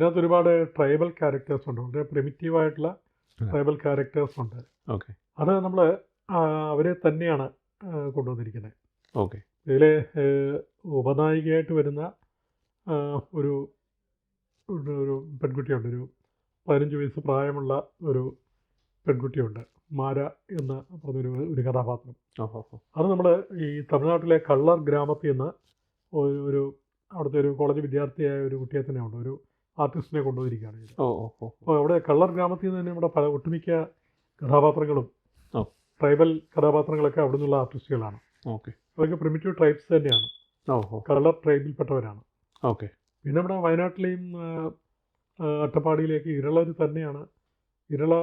ഇതിനകത്ത് ഒരുപാട് tribal characters ഉണ്ട്. വളരെ പ്രിമിറ്റീവായിട്ടുള്ള ട്രൈബൽ ക്യാരക്ടേഴ്സ് ഉണ്ട്. ഓക്കെ അത് നമ്മൾ അവരെ തന്നെയാണ് കൊണ്ടുവന്നിരിക്കുന്നത്. ഓക്കെ ഇതിൽ ഉപനായികയായിട്ട് വരുന്ന ആ, ഒരു ഒരു ഒരു പെൺകുട്ടിയുണ്ട്. ഒരു 15 വയസ്സ് പ്രായമുള്ള ഒരു പെൺകുട്ടിയുണ്ട്. മാര എന്ന പറഞ്ഞൊരു ഒരു കഥാപാത്രം. ഓഹോ അത് നമ്മൾ ഈ തമിഴ്നാട്ടിലെ കള്ളർ ഗ്രാമത്തിൽ നിന്ന് ഒരു അവിടുത്തെ ഒരു കോളേജ് വിദ്യാർത്ഥിയായ ഒരു കുട്ടിയെ തന്നെ ഉണ്ട്, ഒരു ആർട്ടിസ്റ്റിനെ കൊണ്ടുപോയിരിക്കുകയാണ് ഇത്. ഓ ഓ ഓ അപ്പോൾ അവിടെ കള്ളർ ഗ്രാമത്തിൽ നിന്ന് തന്നെ നമ്മുടെ ഒട്ടുമിക്ക കഥാപാത്രങ്ങളും ഓ. ട്രൈബൽ കഥാപാത്രങ്ങളൊക്കെ അവിടെ നിന്നുള്ള ആർട്ടിസ്റ്റുകളാണ്. ഓക്കെ അതൊക്കെ പ്രിമിറ്റീവ് ട്രൈബ്സ് തന്നെയാണ്, ഓഹോ കള്ളർ ട്രൈബിൽപ്പെട്ടവരാണ്. ഓക്കെ പിന്നെ നമ്മുടെ വയനാട്ടിലെയും അട്ടപ്പാടിയിലേക്ക് ഇരളർ തന്നെയാണ്, ഇരള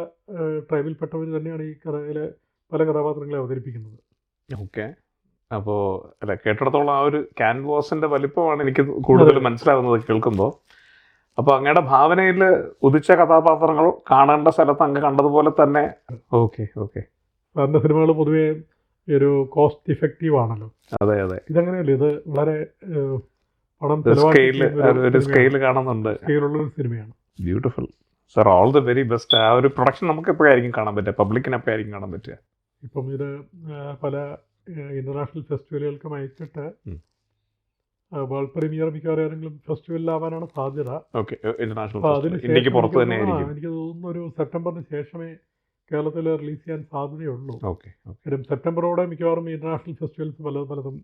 ട്രൈബിൽപ്പെട്ടവർ തന്നെയാണ് ഈ കഥയിലെ പല കഥാപാത്രങ്ങളെ അവതരിപ്പിക്കുന്നത്. ഓക്കെ അപ്പോൾ അല്ല, കേട്ടിടത്തോളം ആ ഒരു ക്യാൻവാസിന്റെ വലിപ്പമാണ് എനിക്ക് കൂടുതൽ മനസ്സിലാവുന്നത് കേൾക്കുമ്പോൾ. അപ്പോൾ അങ്ങയുടെ ഭാവനയിൽ ഉദിച്ച കഥാപാത്രങ്ങൾ കാണേണ്ട സ്ഥലത്ത് അങ്ങ് കണ്ടതുപോലെ തന്നെ. ഓക്കെ ഓക്കെ സാറിൻ്റെ സിനിമകൾ പൊതുവേ ഒരു കോസ്റ്റ് ഇഫക്റ്റീവ് ആണല്ലോ. അതെ അതെ, ഇതങ്ങനെയല്ല, ഇത് വളരെ പണം ഒരു സ്കെയില് കാണുന്നുണ്ട്, സ്കെയിലുള്ളൊരു സിനിമയാണ്. Beautiful sir, all the very best. ആ ഒരു പ്രൊഡക്ഷൻ നമുക്ക് എപ്പോഴായിരിക്കും കാണാൻ പറ്റുക, പബ്ലിക്കിന് എപ്പോഴായിരിക്കും കാണാൻ പറ്റുക? ഇപ്പം ഇത് പല ഇൻ്റർനാഷണൽ ഫെസ്റ്റിവലുകൾക്കും അയച്ചിട്ട് വേൾഡ് പ്രീമിയർ മിക്കവാറും ഏതെങ്കിലും ഫെസ്റ്റിവലിലാവാനാണ് സാധ്യത. ഓക്കെ, ഇന്റർനാഷണൽ അപ്പോൾ അതിന് ഇന്ത്യക്ക് ശേഷം പുറത്ത് തന്നെ ആയിരിക്കും. എനിക്ക് തോന്നുന്നു ഒരു സെപ്റ്റംബറിന് ശേഷമേ കേരളത്തിൽ റിലീസ് ചെയ്യാൻ സാധ്യതയുള്ളൂ. ഓക്കെ ഓക്കെ കാര്യം സെപ്റ്റംബറോടെ മിക്കവാറും ഇന്റർനാഷണൽ ഫെസ്റ്റിവൽസ് പലതും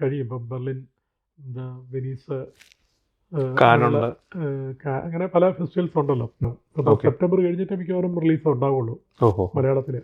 കഴിയും. ഇപ്പം ബെർലിൻ, വെനീസ്, കാനുണ്ട്, അങ്ങനെ പല ഫെസ്റ്റിവൽസ് ഉണ്ടല്ലോ. സെപ്റ്റംബർ കഴിഞ്ഞിട്ട് മിക്കവാറും റിലീസ് ഉണ്ടാവുള്ളൂ ഓഹോ മലയാളത്തിൽ.